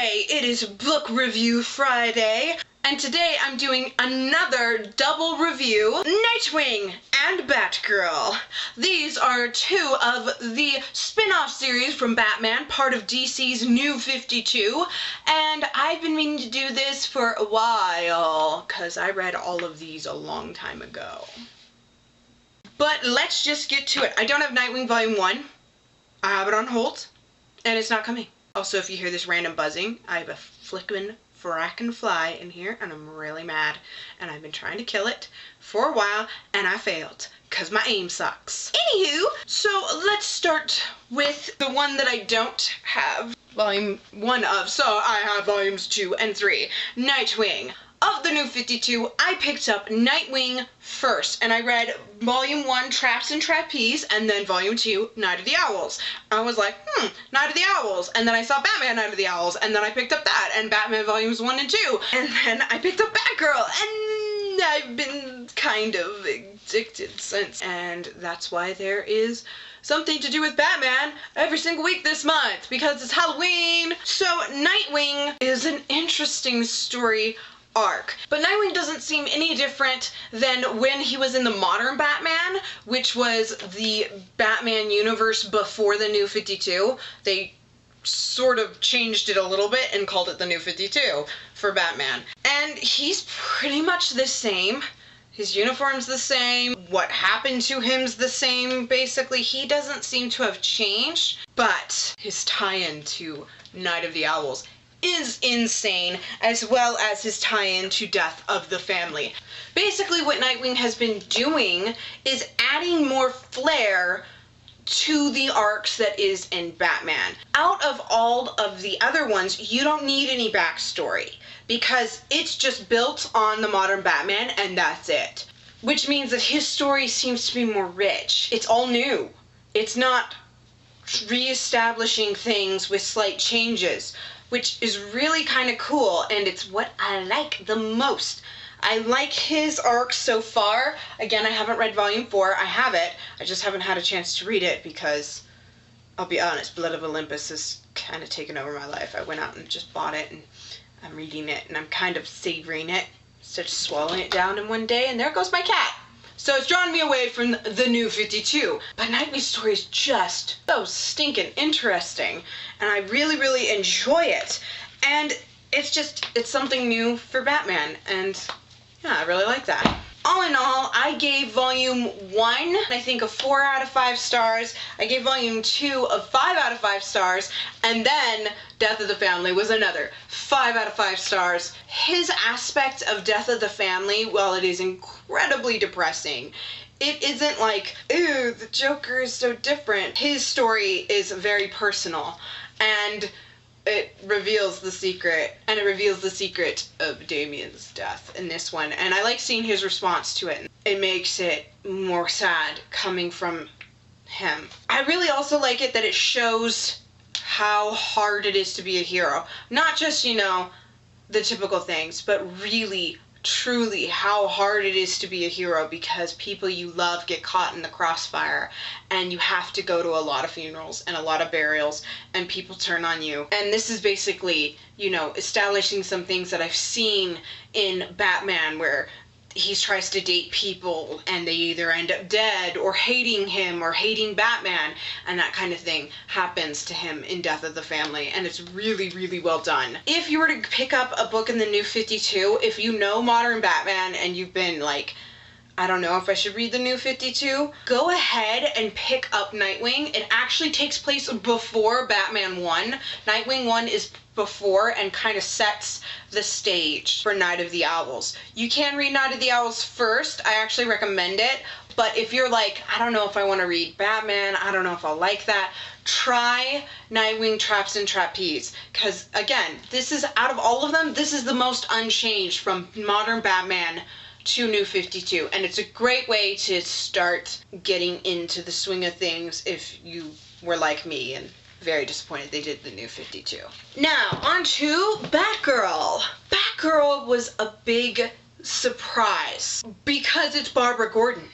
Friday. It is Book Review Friday, and today I'm doing another double review, Nightwing and Batgirl. These are two of the spin-off series from Batman, part of DC's New 52, and I've been meaning to do this for a while, because I read all of these a long time ago. But let's just get to it. I don't have Nightwing Volume 1. I have it on hold, and it's not coming. Also, if you hear this random buzzing, I have a frackin' fly in here, and I'm really mad. And I've been trying to kill it for a while, and I failed, because my aim sucks. Anywho, so let's start with the one that I don't have Volume 1 of. So I have Volumes 2 and 3. Nightwing. Of the New 52, I picked up Nightwing first, and I read Volume 1, Traps and Trapeze, and then Volume 2, Night of the Owls. I was like, Night of the Owls, and then I saw Batman Night of the Owls, and then I picked up that, and Batman Volumes 1 and 2, and then I picked up Batgirl, and I've been kind of addicted since, and that's why there is something to do with Batman every single week this month, because it's Halloween. So Nightwing is an interesting story arc. But Nightwing doesn't seem any different than when he was in the modern Batman, which was the Batman universe before the New 52. They sort of changed it a little bit and called it the New 52 for Batman. And he's pretty much the same. His uniform's the same. What happened to him's the same, basically. He doesn't seem to have changed, but his tie-in to Night of the Owls is insane, as well as his tie-in to Death of the Family. Basically, what Nightwing has been doing is adding more flair to the arcs that is in Batman. Out of all of the other ones, you don't need any backstory, because it's just built on the modern Batman, and that's it. Which means that his story seems to be more rich. It's all new. It's not re-establishing things with slight changes, which is really kind of cool, and it's what I like the most. I like his arc so far. Again, I haven't read Volume 4. I have it. I just haven't had a chance to read it because, I'll be honest, Blood of Olympus has kind of taken over my life. I went out and just bought it, and I'm reading it, and I'm kind of savoring it, instead of swallowing it down in one day, and there goes my cat. So it's drawn me away from the New 52. But Nightwing's story is just so stinking interesting, and I really, really enjoy it. And it's something new for Batman, and yeah, I really like that. All in all, I gave Volume 1, I think, a 4 out of 5 stars. I gave Volume 2 a 5 out of 5 stars. And then Death of the Family was another 5 out of 5 stars. His aspect of Death of the Family, while it is incredibly depressing, it isn't like, ooh, the Joker is so different. His story is very personal, and it reveals the secret, and it reveals the secret of Damian's death in this one, and I like seeing his response to it. It makes it more sad coming from him. I really also like it that it shows how hard it is to be a hero. Not just, you know, the typical things, but really, truly how hard it is to be a hero, because people you love get caught in the crossfire, and you have to go to a lot of funerals and a lot of burials, and people turn on you. And this is basically, you know, establishing some things that I've seen in Batman, where he tries to date people and they either end up dead or hating him or hating Batman, and that kind of thing happens to him in Death of the Family, and it's really, really well done. If you were to pick up a book in the New 52, if you know modern Batman and you've been like, I don't know if I should read the New 52, go ahead and pick up Nightwing. It actually takes place before Batman 1. Nightwing 1 is before and kind of sets the stage for Night of the Owls. You can read Night of the Owls first. I actually recommend it. But if you're like, I don't know if I want to read Batman, I don't know if I'll like that, try Nightwing, Traps and Trapeze. Because, again, this is, out of all of them, this is the most unchanged from modern Batman to New 52, and it's a great way to start getting into the swing of things if you were like me and very disappointed they did the New 52. Now, on to Batgirl. Batgirl was a big surprise because it's Barbara Gordon.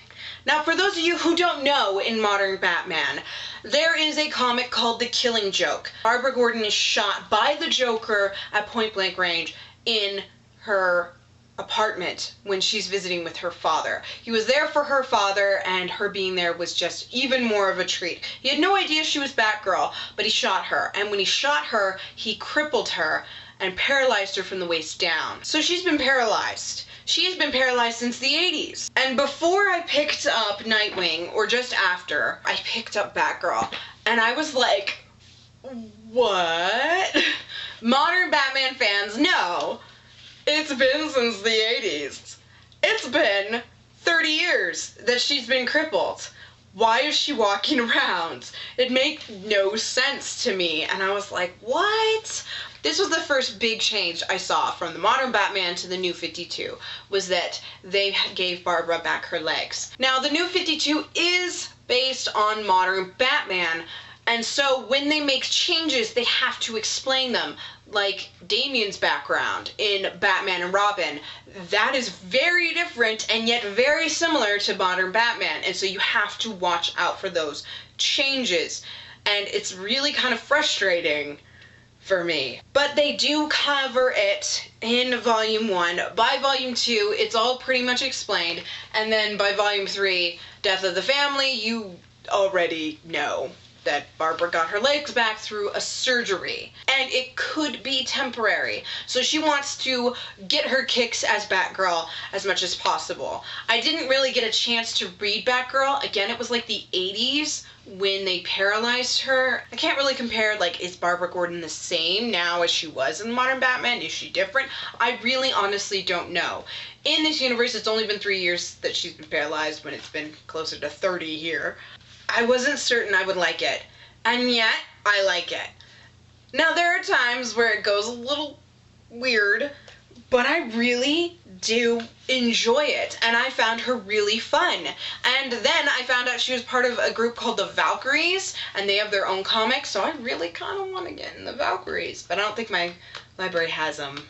Now, for those of you who don't know, in modern Batman, there is a comic called The Killing Joke. Barbara Gordon is shot by the Joker at point blank range in her apartment when she's visiting with her father. He was there for her father, and her being there was just even more of a treat. He had no idea she was Batgirl, but he shot her. And when he shot her, he crippled her and paralyzed her from the waist down. So she's been paralyzed. She has been paralyzed since the 80s. And before I picked up Nightwing, or just after, I picked up Batgirl. And I was like, what? Modern Batman fans know it's been since the 80s. It's been 30 years that she's been crippled. Why is she walking around? It made no sense to me. And I was like, what? This was the first big change I saw from the modern Batman to the New 52, was that they gave Barbara back her legs. Now, the New 52 is based on modern Batman, and so when they make changes, they have to explain them. Like Damian's background in Batman and Robin, that is very different and yet very similar to modern Batman, and so you have to watch out for those changes, and it's really kind of frustrating for me. But they do cover it in Volume 1. By Volume 2, it's all pretty much explained, and then by Volume 3, Death of the Family, you already know that Barbara got her legs back through a surgery, and it could be temporary. So she wants to get her kicks as Batgirl as much as possible. I didn't really get a chance to read Batgirl. Again, it was like the 80s when they paralyzed her. I can't really compare, like, is Barbara Gordon the same now as she was in modern Batman? Is she different? I really honestly don't know. In this universe, it's only been 3 years that she's been paralyzed, when it's been closer to 30 here. I wasn't certain I would like it, and yet I like it. Now, there are times where it goes a little weird, but I really do enjoy it, and I found her really fun. And then I found out she was part of a group called the Valkyries, and they have their own comics, so I really kind of want to get in the Valkyries, but I don't think my library has them.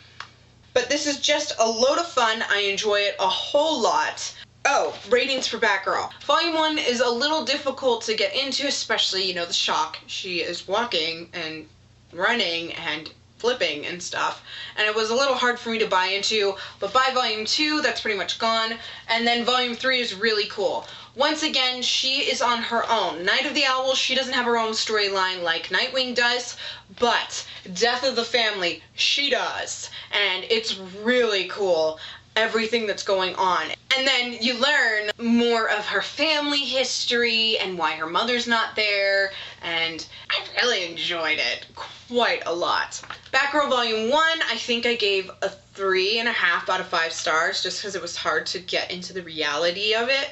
But this is just a load of fun. I enjoy it a whole lot. Oh, ratings for Batgirl. Volume 1 is a little difficult to get into, especially, you know, the shock. She is walking and running and flipping and stuff, and it was a little hard for me to buy into, but by Volume 2, that's pretty much gone, and then Volume 3 is really cool. Once again, she is on her own. Night of the Owl, she doesn't have her own storyline like Nightwing does, but Death of the Family, she does, and it's really cool, everything that's going on. And then you learn more of her family history and why her mother's not there, and I really enjoyed it quite a lot. Batgirl Volume 1, I think I gave a 3.5 out of 5 stars, just because it was hard to get into the reality of it,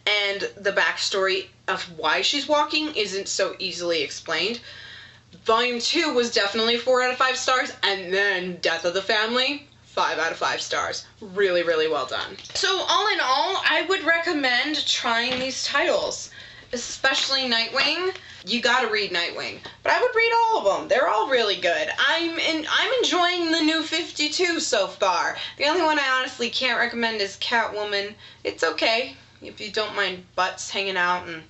and the backstory of why she's walking isn't so easily explained. Volume 2 was definitely 4 out of 5 stars, and then Death of the Family, 5 out of 5 stars. Really, really well done. So all in all, I would recommend trying these titles, especially Nightwing. You gotta read Nightwing, but I would read all of them. They're all really good. I'm enjoying the New 52 so far. The only one I honestly can't recommend is Catwoman. It's okay if you don't mind butts hanging out and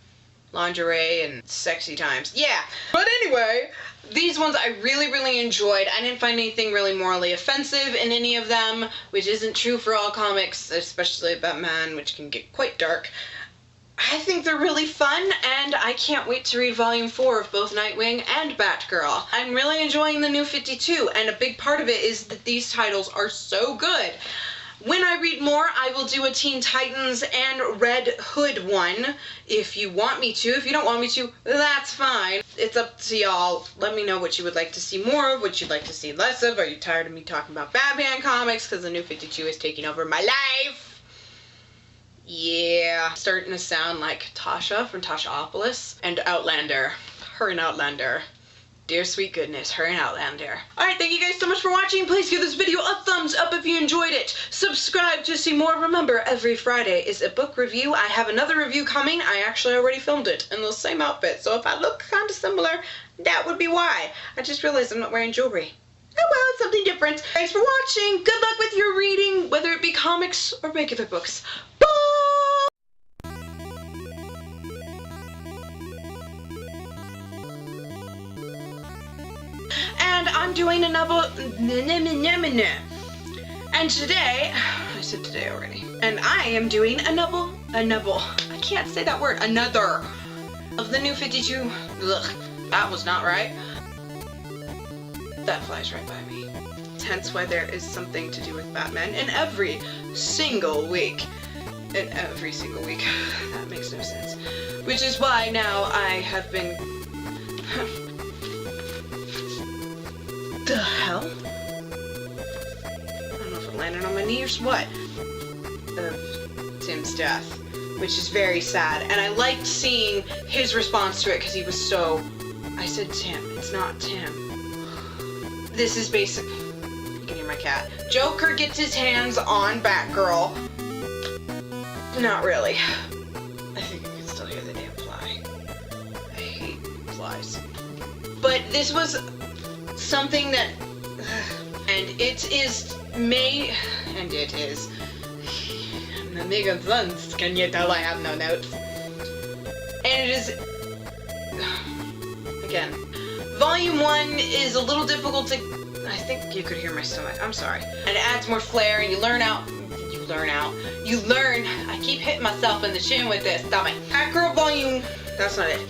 lingerie and sexy times. Yeah, but anyway, these ones I really, really enjoyed. I didn't find anything really morally offensive in any of them, which isn't true for all comics, especially Batman, which can get quite dark. I think they're really fun, and I can't wait to read Volume 4 of both Nightwing and Batgirl. I'm really enjoying the New 52, and a big part of it is that these titles are so good. When I read more, I will do a Teen Titans and Red Hood one, if you want me to. If you don't want me to, that's fine. It's up to y'all. Let me know what you would like to see more of, what you'd like to see less of. Are you tired of me talking about Batman comics because the New 52 is taking over my life? Yeah. Starting to sound like Tasha from Tashaopolis and Outlander. Her and Outlander. Dear sweet goodness, her and Outlander. Alright, thank you guys so much for watching. Please give this video a thumbs up if you enjoyed it. Subscribe to see more. Remember, every Friday is a book review. I have another review coming. I actually already filmed it in the same outfit, so if I look kind of similar, that would be why. I just realized I'm not wearing jewelry. Oh well, it's something different. Thanks for watching. Good luck with your reading, whether it be comics or regular books. Bye! doing another. And today, I said today already. And I am doing another. I can't say that word. Another of the new 52. Ugh, that was not right. That flies right by me. Hence why there is something to do with Batman in every single week. In every single week. That makes no sense. Which is why now I have been... The hell? I don't know if it landed on my knee or what. Of Tim's death. Which is very sad. And I liked seeing his response to it because he was so... I said Tim. It's not Tim. This is basic... You can hear my cat. Joker gets his hands on Batgirl. Not really. I think you can still hear the damn fly. I hate flies. But this was something that... And it is... And it is... Mega Sons, can you tell I have no notes? And it is... Again, Volume 1 is a little difficult to... I think you could hear my stomach. I'm sorry. And it adds more flair, and you learn... I keep hitting myself in the chin with this. Stop it. Batgirl Volume... That's not it.